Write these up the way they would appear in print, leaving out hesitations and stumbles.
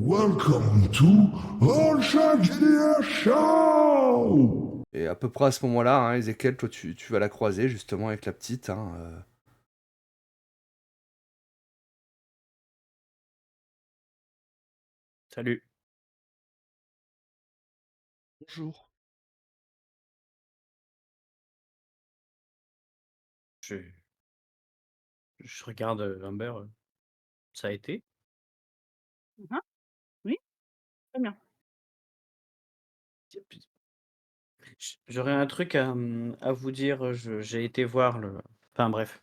Welcome to All Shark GDR Show! Et à peu près à ce moment-là, hein, Ezekiel, toi, tu vas la croiser justement avec la petite. Salut. Bonjour. Je, je regarde Amber. Ça a été? Hein? Oui, très bien. J'aurais un truc à vous dire. J'ai été voir le. Enfin bref.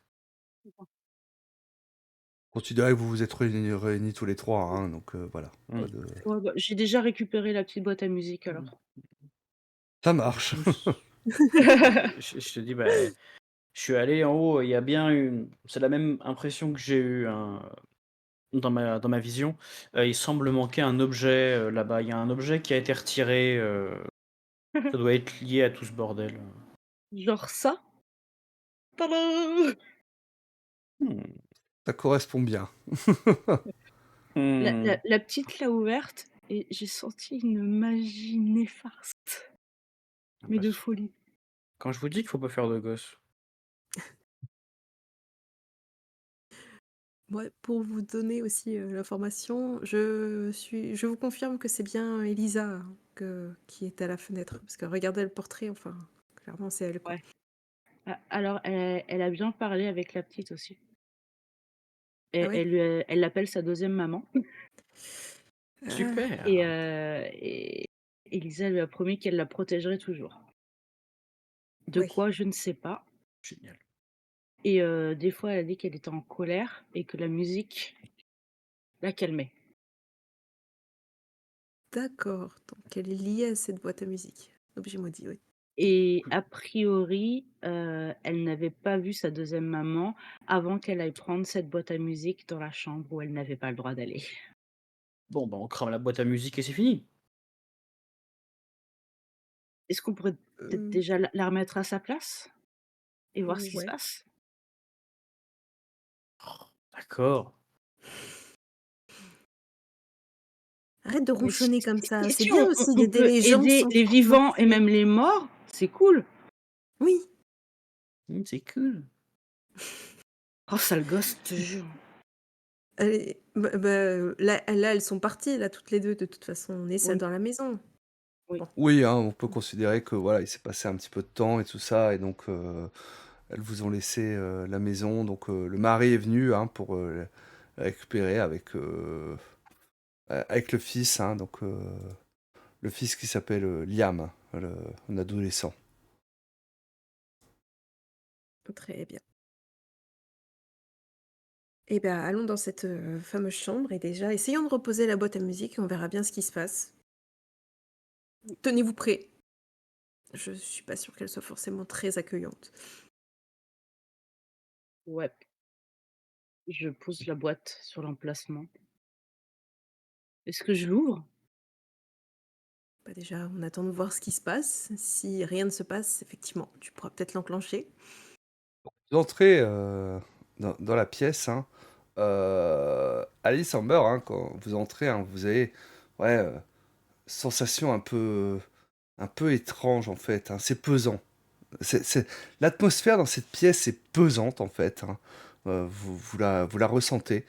Considérez que vous vous êtes réunis tous les trois, hein, donc voilà. Mm. Pas de... Ouais, bah, j'ai déjà récupéré la petite boîte à musique alors. Ça Du marche. coup, je te dis, bah, je suis allé en haut. Il y a bien une. C'est la même impression que j'ai eu dans ma vision. Il semble manquer un objet là-bas. Il y a un objet qui a été retiré. Ça doit être lié à tout ce bordel. Genre ça? Tadam! Hmm. Ça correspond bien. La, Hmm. la petite l'a ouverte et j'ai senti une magie néfaste, mais de folie. Quand je vous dis qu'il faut pas faire de gosse. Ouais, pour vous donner aussi l'information, je vous confirme que c'est bien Elisa qui est à la fenêtre. Parce que regardez le portrait, enfin, clairement c'est elle, quoi. Ouais. Ah, alors, elle a bien parlé avec la petite aussi. Ah ouais? Elle l'appelle sa deuxième maman. Super. Et Elisa lui a promis qu'elle la protégerait toujours. De Ouais. quoi, je ne sais pas. Génial. Et des fois, elle a dit qu'elle était en colère et que la musique la calmait. D'accord. Donc elle est liée à cette boîte à musique. Objet maudit, oui. Et Cool. a priori, elle n'avait pas vu sa deuxième maman avant qu'elle aille prendre cette boîte à musique dans la chambre où elle n'avait pas le droit d'aller. Bon, bah, on crame la boîte à musique et c'est fini. Est-ce qu'on pourrait peut-être Euh, déjà la remettre à sa place et voir ce qui se ouais. passe? D'accord. Arrête de Mais ronchonner comme ça. C'est si bien aussi on d'aider peut les gens aider sans les forcément vivants et tuer. même les morts, c'est cool. Oui. C'est cool. Oh, sale gosse, je te jure. Allez, là, elles sont parties, là, toutes les deux, de toute façon. On est seul Oui, dans la maison. oui. Bon. Oui, hein, on peut considérer que voilà, il s'est passé un petit peu de temps et tout ça, et donc elles vous ont laissé la maison. Donc le mari est venu, hein, pour la récupérer avec le fils, hein, donc le fils qui s'appelle Liam, un adolescent. Très bien. Eh bien, allons dans cette fameuse chambre et déjà, essayons de reposer la boîte à musique et on verra bien ce qui se passe. Tenez-vous prêts. Je suis pas sûre qu'elle soit forcément très accueillante. Ouais. Je pose la boîte sur l'emplacement. Est-ce que je l'ouvre? Bah déjà, on attend de voir ce qui se passe. Si rien ne se passe, effectivement, tu pourras peut-être l'enclencher. Vous entrez dans la pièce, hein. Alice Amber, hein, quand vous entrez, hein, vous avez ouais, sensation un peu étrange en fait, hein. C'est pesant. L'atmosphère dans cette pièce est pesante en fait, hein. Vous la ressentez.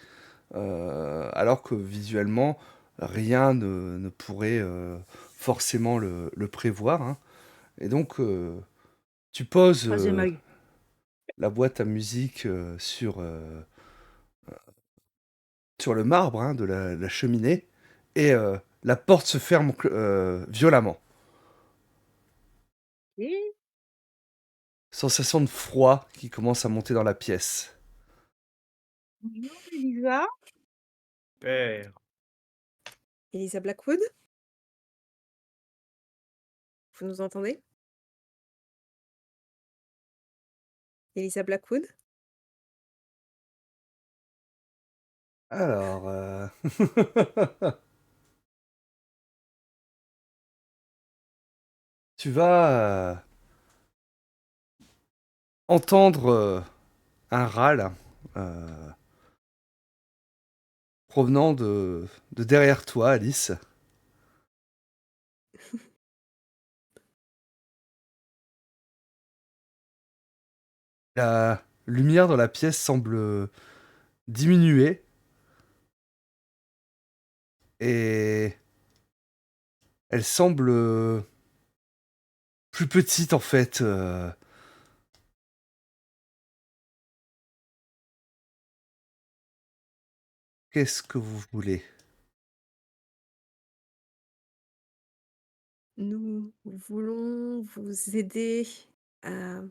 Alors que visuellement, rien ne pourrait forcément le prévoir, hein. Et donc, tu poses Troisième œil. la boîte à musique sur le marbre, hein, de la cheminée, et la porte se ferme violemment. Et Sensation de froid qui commence à monter dans la pièce. bonjour Elisa. Super. Elisa Blackwood, vous nous entendez? Elisa Blackwood? Alors, tu vas entendre un râle provenant de derrière toi, Alice. La lumière dans la pièce semble diminuer et elle semble plus petite en fait. Qu'est-ce que vous voulez? Nous voulons vous aider à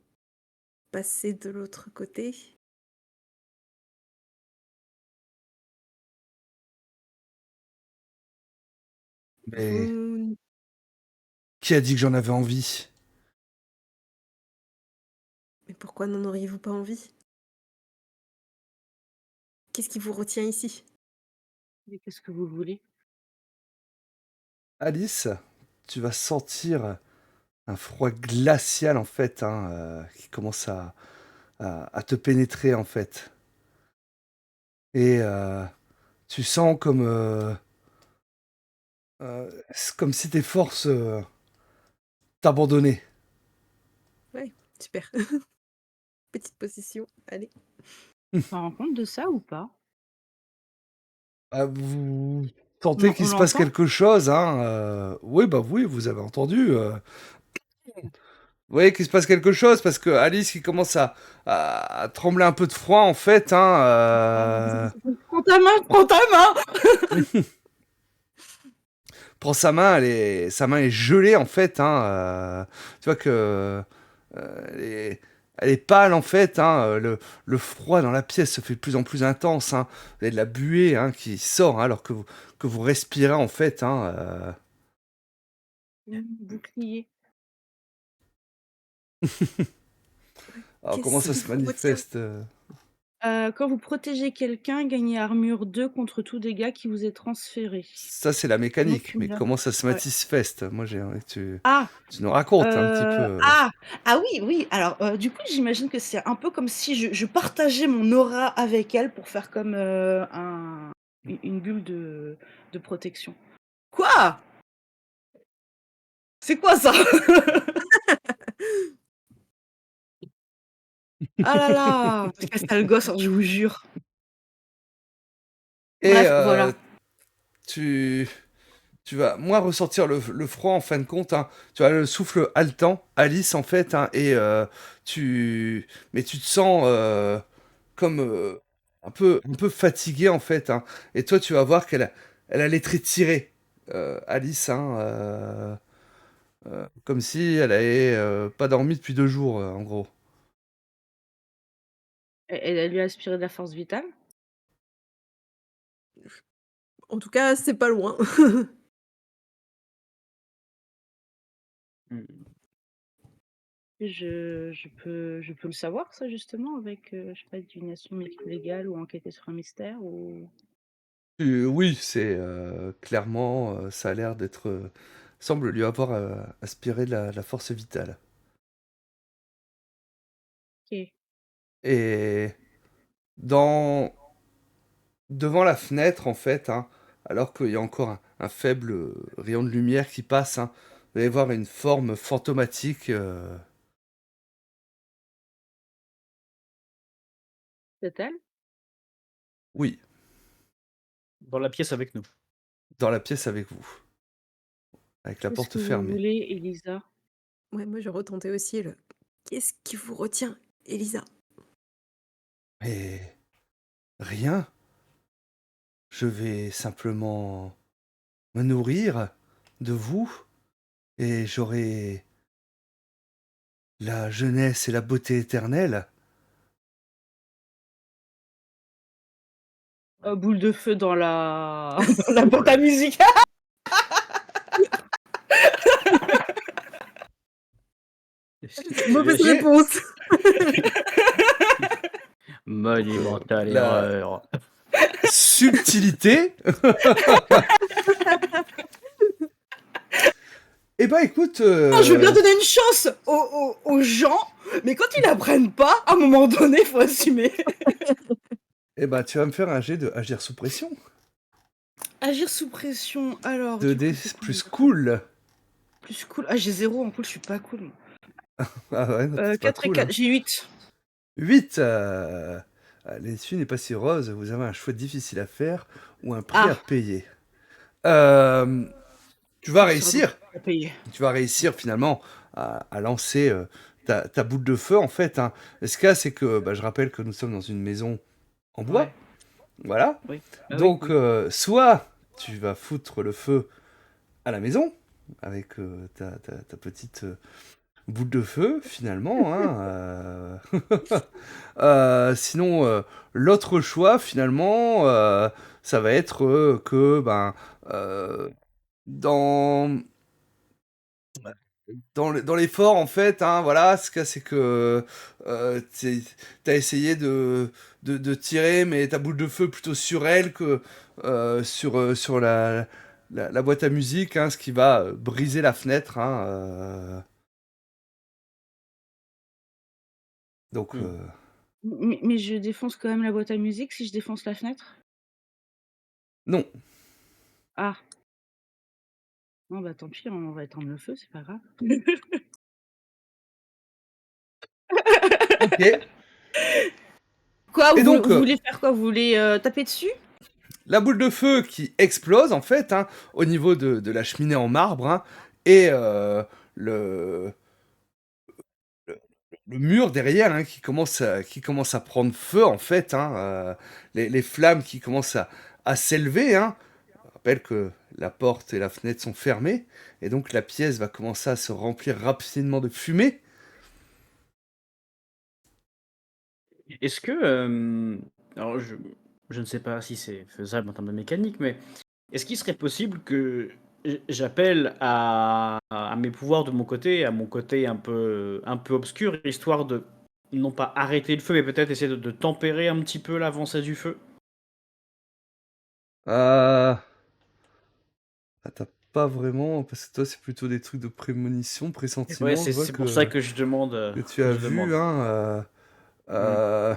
passer de l'autre côté. Mais Vous... qui a dit que j'en avais envie? Mais pourquoi n'en auriez-vous pas envie? Qu'est-ce qui vous retient ici? Mais qu'est-ce que vous voulez? Alice, tu vas sentir un froid glacial en fait, hein, qui commence à te pénétrer en fait. Et tu sens comme si tes forces t'abandonnaient. Ouais, super. Petite position, allez. On se rend compte de ça ou pas? Ah, vous sentez qu'il On se passe l'entend? quelque chose, hein, oui, bah oui, vous avez entendu. Vous voyez qu'il se passe quelque chose parce que Alice qui commence à trembler un peu de froid en fait, hein, Prends ta main, prends ta main! prend sa main, sa main est gelée en fait, hein, tu vois que elle est pâle en fait, hein, le froid dans la pièce se fait de plus en plus intense, hein, vous avez de la buée hein, qui sort hein, alors que vous respirez en fait, hein, Bouclier. alors comment Qu'est-ce ça qui se vous retient? manifeste Quand vous protégez quelqu'un, gagnez armure 2 contre tout dégât qui vous est transféré. Ça c'est la Comment mécanique, tu me mais l'as? comment ça se Ouais. manifeste? Moi j'ai envie que Ah! tu nous racontes un petit peu. Ah! Ah oui, oui, alors, du coup, j'imagine que c'est un peu comme si je partageais mon aura avec elle pour faire comme, une bulle de protection. Quoi? C'est quoi ça? Ah là là! C'est quel sale gosse, hein, je vous jure. Et Bref, voilà. tu tu vas moins ressentir le froid en fin de compte, hein. Tu as le souffle haletant, Alice en fait, hein, et mais tu te sens comme un peu fatigué en fait, hein. Et toi, tu vas voir elle a les traits tirés, Alice, hein, comme si elle avait pas dormi depuis 2 jours, en gros. Elle lui a aspiré de la force vitale? En tout cas, c'est pas loin. Mmh. Je peux le savoir ça justement avec, je sais pas, divination légale ou enquêter sur un mystère ou? Oui, c'est clairement, ça a l'air d'être, semble lui avoir aspiré de la force vitale. OK. Et dans devant la fenêtre, en fait, hein, alors qu'il y a encore un faible rayon de lumière qui passe, hein, vous allez voir une forme fantomatique. C'est elle? Oui, Dans la pièce avec nous. dans la pièce avec vous, avec la Qu'est-ce porte que vous fermée. voulez, Elisa? Ouais, moi je retentais aussi le «Qu'est-ce qui vous retient, Elisa?» Mais rien, je vais simplement me nourrir de vous et j'aurai la jeunesse et la beauté éternelle. Boule de feu dans la dans la boîte à musique. Mauvaise Et réponse! Monumentale la erreur. subtilité. Eh ben écoute, Non, je veux bien donner une chance aux gens, mais quand ils apprennent pas, à un moment donné, il faut assumer. eh ben tu vas me faire un jet de agir sous pression. Agir sous pression. Alors, 2D c'est quoi plus déjà? cool. Plus cool. Ah, j'ai 0 en cool, je suis pas cool, moi. Ah ouais, non, c'est pas 4 et cool, 4, hein. j'ai 8. 8. L'issue n'est pas si rose. Vous avez un choix difficile à faire ou un prix à Ah, payer. Euh, tu vas quel sera donc réussir. à payer? Tu vas réussir finalement à lancer ta boule de feu en fait, hein. Ce cas, c'est que je rappelle que nous sommes dans une maison en Ouais, bois. Voilà. oui. Ah oui, Donc, oui. soit tu vas foutre le feu à la maison avec ta petite boule de feu, finalement, hein. Sinon, l'autre choix, finalement, ça va être que, euh, dans, dans l'effort, en fait, hein, voilà, ce cas, c'est que t'as essayé de tirer, mais ta boule de feu plutôt sur elle que sur la boîte à musique, hein, ce qui va briser la fenêtre, hein, donc, Hmm. Mais je défonce quand même la boîte à musique si je défonce la fenêtre? non. Ah, non, bah tant pis, on va éteindre le feu, c'est pas grave. Ok. Quoi, Et donc, vous voulez faire quoi? Vous voulez taper dessus? la boule de feu qui explose, en fait, hein, au niveau de la cheminée en marbre, hein, et le, le, le mur derrière, hein, qui commence à prendre feu, en fait, hein, les flammes qui commencent à s'élever, hein. Je rappelle que la porte et la fenêtre sont fermées, et donc la pièce va commencer à se remplir rapidement de fumée. Est-ce que, alors je ne sais pas si c'est faisable en termes de mécanique, mais est-ce qu'il serait possible que j'appelle à mes pouvoirs de mon côté, à mon côté un peu obscur, histoire de non pas arrêter le feu, mais peut-être essayer de tempérer un petit peu l'avancée du feu? Euh, t'as pas vraiment, parce que toi, c'est plutôt des trucs de prémonition, Ouais, pressentiment. Je vois c'est pour ça que, que je demande. que tu Que as je demande. vu, hein. Hmm. Euh,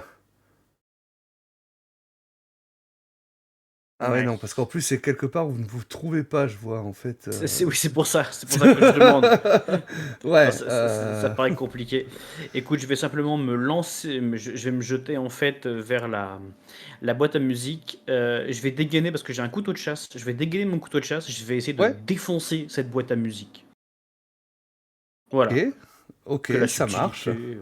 Ah ouais, Ouais. non, parce qu'en plus, c'est quelque part où vous ne vous trouvez pas, je vois, en fait. Oui, c'est pour ça. C'est pour ça que je demande. Non, Ouais. ça paraît compliqué. Écoute, je vais simplement me lancer, je vais me jeter en fait vers la boîte à musique. Je vais dégainer parce que j'ai un couteau de chasse. Je vais dégainer mon couteau de chasse. Je vais essayer de Ouais, défoncer cette boîte à musique. ok. Voilà. Ok, Que la ça marche. subtilité.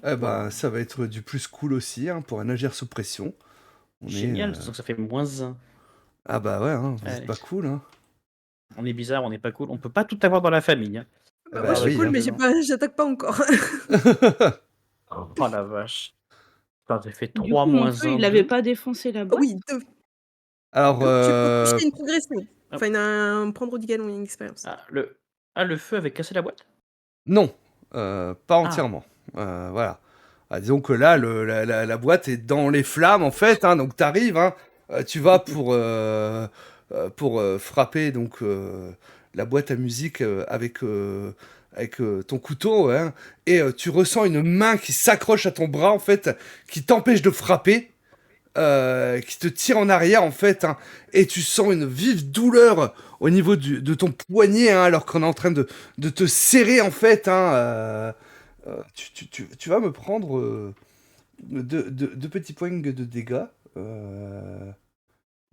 Eh Voilà. ben, ça va être du plus cool aussi, hein, pour un agir sous pression. On est... Génial. Donc ça fait -1. Ah bah ouais, hein, vous êtes Allez. pas cool, hein. On est bizarre, on n'est pas cool. On peut pas tout avoir dans la famille, hein. Eh Bah, moi, je bah suis Parle oui, cool, hein. mais visiblement. j'attaque pas encore. Oh la vache. Putain, j'ai fait Du 3 coup, mon feu, -1, il avait 2. pas défoncé la Ah boîte? oui, 2. Alors, Tu peux cocher une progression. Hop. Enfin, prendre du galon une expérience. Le feu avait cassé la boîte? non, pas Ah. entièrement. Voilà. Disons que là, la boîte est dans les flammes, en fait, hein, donc t'arrives, hein, tu vas pour frapper donc la boîte à musique avec ton couteau, hein, et tu ressens une main qui s'accroche à ton bras, en fait, qui t'empêche de frapper, qui te tire en arrière, en fait, hein, et tu sens une vive douleur au niveau de ton poignet, hein, alors qu'on est en train de te serrer, en fait, hein, tu vas me prendre deux petits points de dégâts.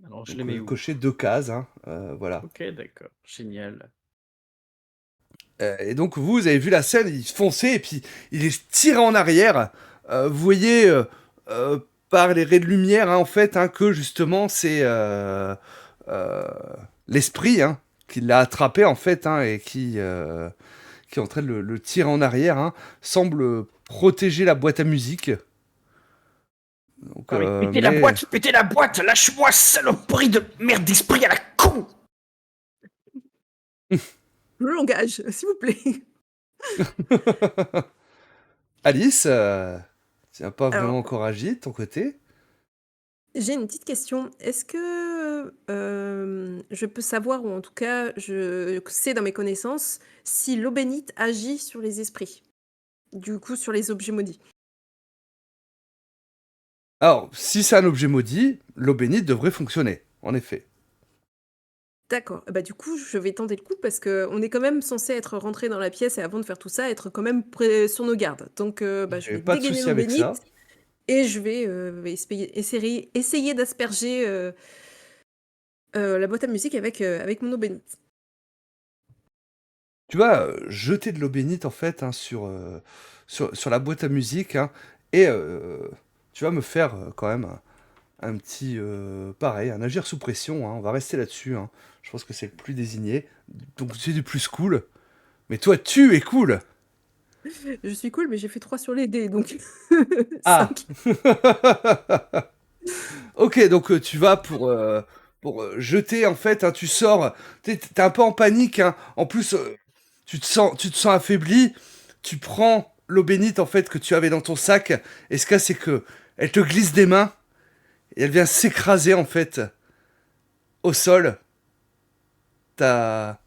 Alors je les Donc mets où? cocher 2 cases, hein, voilà. OK, d'accord, génial. Et donc vous avez vu la scène, il fonçait et puis il est tiré en arrière. Vous voyez euh, par les raies de lumière, hein, en fait, hein, que justement c'est euh, l'esprit, hein, qui l'a attrapé, en fait, hein, et qui est en train de le tirer en arrière, hein, semble protéger la boîte à musique. Donc, Ah oui, mais pétez la boîte, lâche-moi, saloperie de merde d'esprit à la con! Le langage, s'il vous plaît. Alice, tu n'as pas vraiment Alors, encore agi de ton côté. j'ai une petite question. Est-ce que je peux savoir, ou en tout cas, je sais dans mes connaissances, si l'eau bénite agit sur les esprits? Du coup, sur les objets maudits. Alors, si c'est un objet maudit, l'eau bénite devrait fonctionner, en effet. D'accord. Bah, du coup, je vais tenter le coup parce qu'on est quand même censé être rentré dans la pièce et avant de faire tout ça, être quand même sur nos gardes. Donc, bah, je J'ai vais pas de dégainer souci l'eau avec ça. bénite et je vais essayer d'asperger la boîte à musique avec mon eau bénite. Tu vas jeter de l'eau bénite en fait hein, sur la boîte à musique hein, et tu vas me faire quand même un petit pareil, un agir sous pression. Hein, on va rester là-dessus. Hein. Je pense que c'est le plus désigné. Donc c'est du plus cool. Mais toi, tu es cool. Je suis cool, mais j'ai fait 3 sur les dés, donc Ah. 5. Ok, donc tu vas pour jeter en fait. Hein, tu sors. T'es un peu en panique. Hein. En plus, tu te sens affaibli. Tu prends l'eau bénite en fait que tu avais dans ton sac. Et ce cas, c'est que elle te glisse des mains et elle vient s'écraser en fait au sol. Ta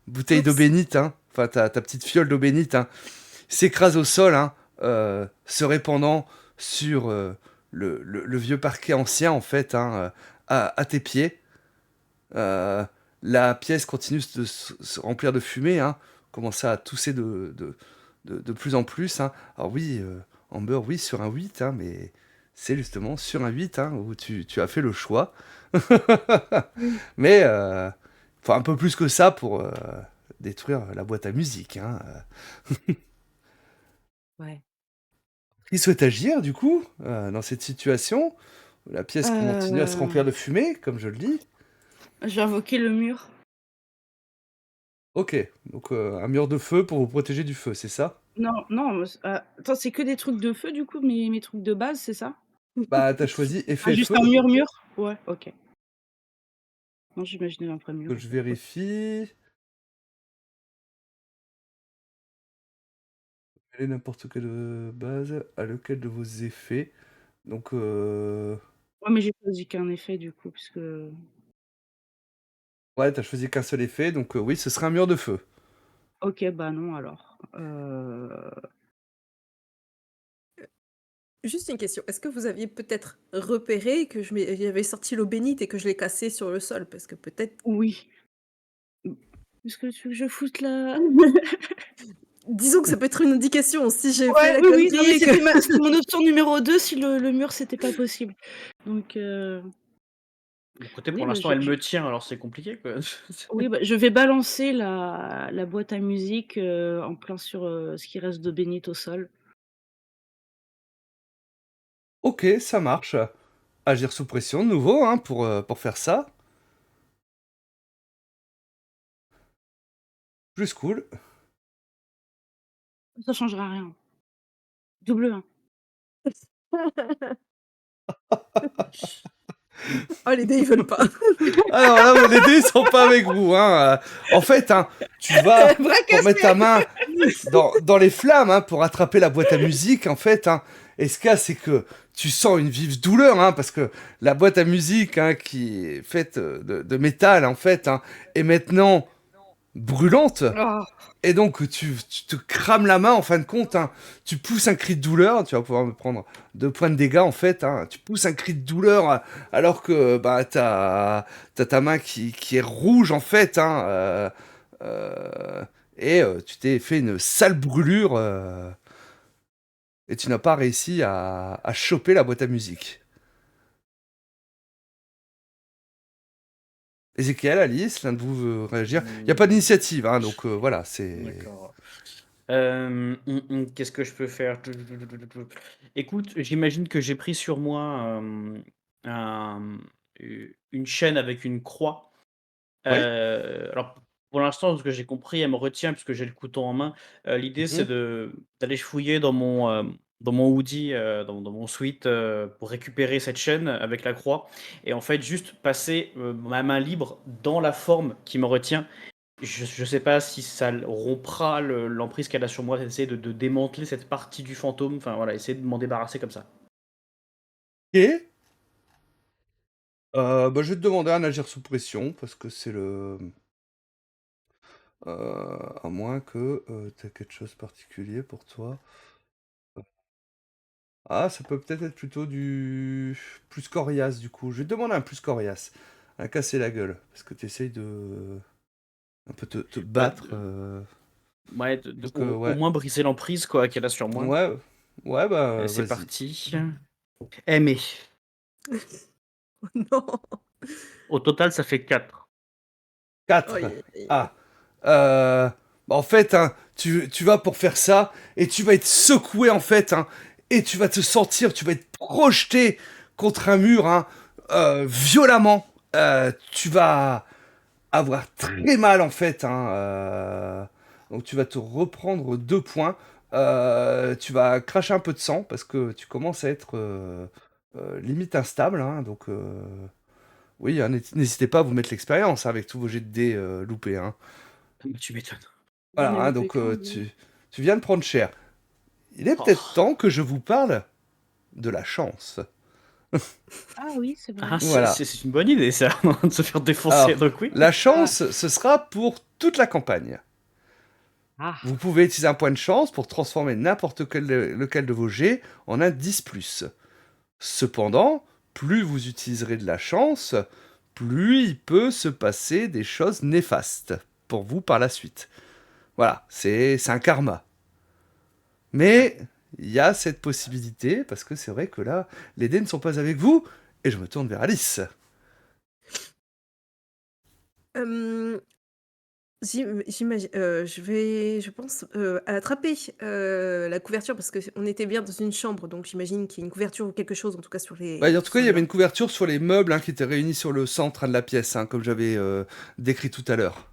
bouteille d'eau Oups. bénite, hein, enfin ta petite fiole d'eau bénite, hein, s'écrase au sol, hein, se répandant sur le vieux parquet ancien en fait, hein, à tes pieds. Euh, la pièce continue de se remplir de fumée, hein, commence à tousser de plus en plus. Hein. Alors oui, Amber, oui, sur un 8, hein, mais c'est justement sur un 8 hein, où tu as fait le choix. Oui. Mais faut un peu plus que ça pour détruire la boîte à musique. Hein. Ouais. Qui souhaite agir, du coup, dans cette situation? La pièce continue à se Euh, remplir de fumée, comme je le dis. je vais invoquer le mur. Ok, donc un mur de feu pour vous protéger du feu, c'est ça? Non, non, attends, c'est que des trucs de feu, du coup, mes trucs de base, c'est ça? Bah, t'as choisi Ah, effet juste feu. un mur-mur? Ouais, ok. Non, j'imaginais un vrai mur, Que en je fait. Ok. vérifie. Quelle est n'importe quelle base à lequel de vos effets. Donc, Ouais, mais j'ai choisi qu'un effet, du coup, puisque... ouais, t'as choisi qu'un seul effet, donc oui, ce sera un mur de feu. Ok, bah non, alors. Juste une question. Est-ce que vous aviez peut-être repéré que j'avais sorti l'eau bénite et que je l'ai cassée sur le sol? Parce que peut-être. Oui. Est-ce que tu veux que je foute là? Disons que ça peut être une indication si j'ai fait Ouais, la oui, oui, non, connerie mais et que. c'était mon option numéro 2 si le mur, c'était pas possible. Donc, Écoutez, oui, pour bah, l'instant, elle me tient, alors c'est compliqué, quoi. oui, bah, je vais balancer la boîte à musique en plein sur ce qui reste de bénite au sol. Ok, ça marche. Agir sous pression de nouveau hein, pour faire ça. Plus cool. Ça changera rien. Double 1. Oh, les dés, ils veulent pas. Alors là, les dés sont pas avec vous. Hein. En fait, hein, tu vas Bras pour mettre ta cassé! main dans les flammes hein, pour attraper la boîte à musique. En fait, hein. Et ce cas, c'est que tu sens une vive douleur hein, parce que la boîte à musique hein, qui est faite de métal en fait hein, est maintenant brûlante. Oh. Et donc, tu te crames la main, en fin de compte, hein. Tu pousses un cri de douleur, tu vas pouvoir me prendre 2 points de dégâts, en fait, hein. Tu pousses un cri de douleur, alors que, bah, t'as ta main qui est rouge, en fait, hein. Et tu t'es fait une sale brûlure, et tu n'as pas réussi à choper la boîte à musique. Ézéchiel, Alice, l'un de vous veut réagir. Il n'y a pas d'initiative, hein, donc voilà, c'est... D'accord. Qu'est-ce que je peux faire? Écoute, j'imagine que j'ai pris sur moi une chaîne avec une croix. Oui. Alors, pour l'instant, ce que j'ai compris, elle me retient puisque j'ai le couteau en main. L'idée, c'est Mhm. d'aller fouiller dans mon hoodie, dans mon sweat, pour récupérer cette chaîne avec la croix et en fait, juste passer, ma main libre dans la forme qui me retient. Je sais pas si ça rompra l'emprise qu'elle a sur moi, essayer de démanteler cette partie du fantôme, enfin voilà, essayer de m'en débarrasser comme ça. Ok. Bah, je vais te demander un agir sous pression, parce que c'est le... à moins que tu quelque chose de particulier pour toi. Ah, ça peut peut-être être plutôt du plus coriace, du coup. Je vais te demander un plus coriace. à casser la gueule. Parce que tu essayes de un peu te Bah, battre. ouais, Donc, au ouais. moins briser l'emprise quoi qu'elle a sur moi. Ouais, ouais, bah, Et c'est vas-y. parti. Aimer. Non. Au total, ça fait 4. 4. Aïe, aïe, aïe. Ah. Euh, Bah, en fait, hein, tu vas pour faire ça, et tu vas être secoué, en fait, hein, et tu vas te sentir, tu vas être projeté contre un mur, hein, violemment. Tu vas avoir très mal, en fait. Hein, donc, tu vas te reprendre 2 points. Tu vas cracher un peu de sang, parce que tu commences à être limite instable. Hein, donc, oui, hein, n'hésitez pas à vous mettre l'expérience hein, avec tous vos jets de dés loupés. Hein. Tu m'étonnes. J'en Voilà, ai hein, loupé donc qu'un, oui. tu viens de prendre cher. Il est Oh. peut-être temps que je vous parle de la chance. Ah oui, c'est vrai. Ah, Voilà. c'est une bonne idée ça, de se faire défoncer. Alors, Donc oui. la chance, ce sera pour toute la campagne. Ah. Vous pouvez utiliser un point de chance pour transformer n'importe lequel de vos jets en un 10+. Cependant, plus vous utiliserez de la chance, plus il peut se passer des choses néfastes pour vous par la suite. Voilà, c'est un karma. Mais il y a cette possibilité, parce que c'est vrai que là, les dés ne sont pas avec vous, et je me tourne vers Alice. Euh, J'imagine, je pense, attraper la couverture parce qu'on était bien dans une chambre, donc j'imagine qu'il y a une couverture ou quelque chose, en tout cas sur Bah, les en tout cas, il y avait une couverture sur les meubles hein, qui étaient réunis sur le centre hein, de la pièce, hein, comme j'avais décrit tout à l'heure.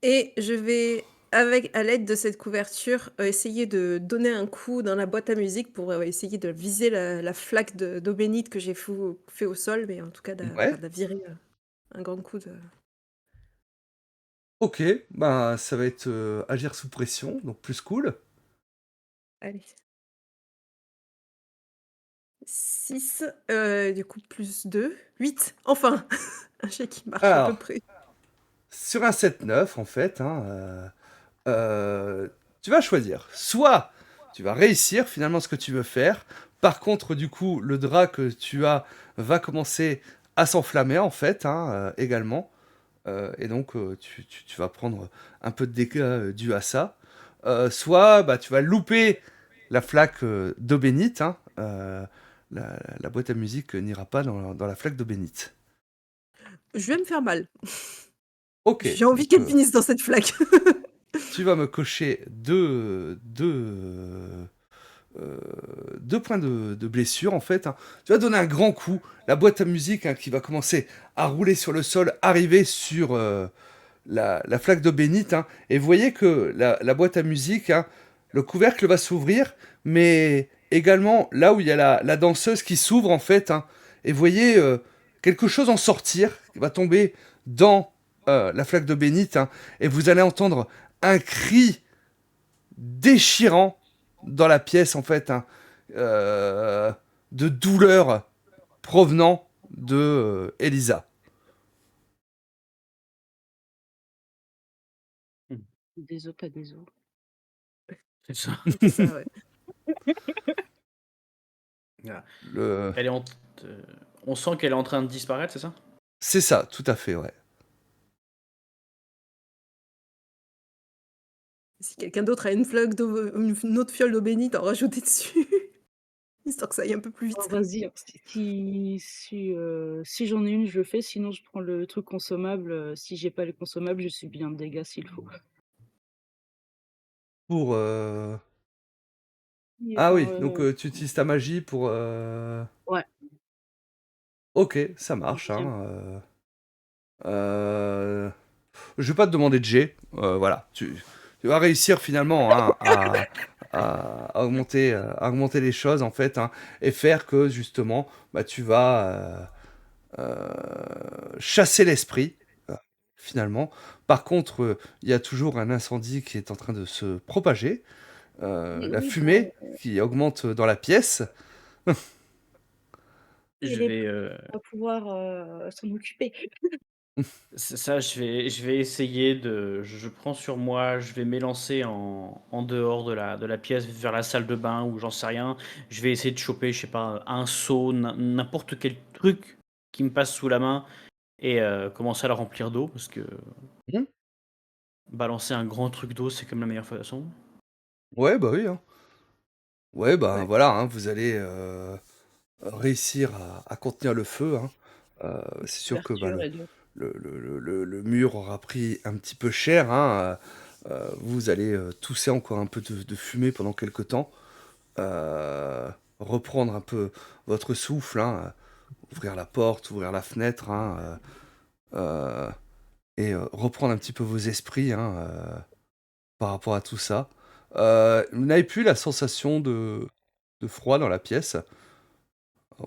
Et je vais, à l'aide de cette couverture, essayer de donner un coup dans la boîte à musique pour essayer de viser la flaque d'eau bénite que j'ai fait au sol, mais en tout cas, Ouais. de virer un grand coup de. Ok, bah ça va être agir sous pression, donc plus cool. Allez. 6, du coup, plus 2, 8. Enfin, un jet qui marche à peu Alors, près. sur un 7-9, en fait, hein, tu vas choisir. Soit tu vas réussir finalement ce que tu veux faire. Par contre, du coup, le drap que tu as va commencer à s'enflammer, en fait, hein, également. Et donc, tu vas prendre un peu de dégâts dus à ça. Soit bah, tu vas louper la flaque d'eau bénite. Hein, la boîte à musique n'ira pas dans la flaque d'eau bénite. Je vais me faire mal. Ok. J'ai envie Donc, qu'elle finisse dans cette flaque. tu vas me cocher deux points de blessure en fait. Hein. Tu vas donner un grand coup. La boîte à musique hein, qui va commencer à rouler sur le sol, arriver sur la flaque d'eau bénite. Hein. Et vous voyez que la boîte à musique, hein, le couvercle va s'ouvrir, mais également là où il y a la danseuse qui s'ouvre en fait. Hein. Et vous voyez quelque chose en sortir, qui va tomber dans la flaque d'eau bénite. Hein. Et vous allez entendre un cri déchirant dans la pièce en fait, hein, de douleur provenant de Elisa. Des os, pas des os. C'est ça. C'est ça, ouais. Voilà. Le... Elle est on sent qu'elle est en train de disparaître, c'est ça? C'est ça, tout à fait, ouais. Si quelqu'un d'autre a une flaque une autre fiole d'eau bénite, en rajouter dessus. Histoire que ça aille un peu plus vite. Oh, vas-y, hein, si j'en ai une, je le fais. Sinon, je prends le truc consommable. Si j'ai pas les consommables, je suis bien de dégâts s'il faut. Pour... Et Ah enfin, oui, donc tu utilises ta magie pour... ouais, Ok, ça le marche. deuxième. Hein, Je vais pas te demander de G. Voilà, tu vas réussir finalement hein, à augmenter les choses en fait, hein, et faire que justement, bah, tu vas chasser l'esprit finalement. Par contre, il y a toujours un incendie qui est en train de se propager. Oui, La oui, fumée qui augmente dans la pièce. Je les vais, on va pouvoir s'en occuper. c'est ça, je vais essayer je prends sur moi, je vais m'élancer en dehors de la pièce vers la salle de bain ou j'en sais rien. Je vais essayer de choper, je sais pas, un seau, n'importe quel truc qui me passe sous la main et commencer à la remplir d'eau parce que Mmh. balancer un grand truc d'eau, c'est comme la meilleure façon. Ouais, bah, oui, hein. Ouais, ben, Ouais. voilà, hein, vous allez, réussir à contenir le feu, hein. C'est sûr que, bah, Couverture et de le mur aura pris un petit peu cher, hein, vous allez, tousser encore un peu de fumée pendant quelque temps, reprendre un peu votre souffle, hein, ouvrir la porte, ouvrir la fenêtre, hein, heu et reprendre un petit peu vos esprits, hein, par rapport à tout ça. Vous n'avez plus la sensation de froid dans la pièce.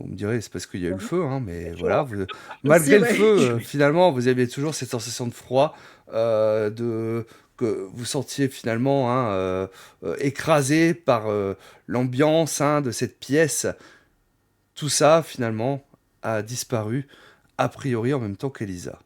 Vous me direz, c'est parce qu'il y a eu le feu, hein, mais voilà, toujours. vous Aussi, malgré le ouais. feu, finalement, vous aviez toujours cette sensation de froid, de que vous sentiez finalement, hein, écrasé par, l'ambiance, hein, de cette pièce. Tout ça, finalement, a disparu, a priori en même temps qu'Elisa.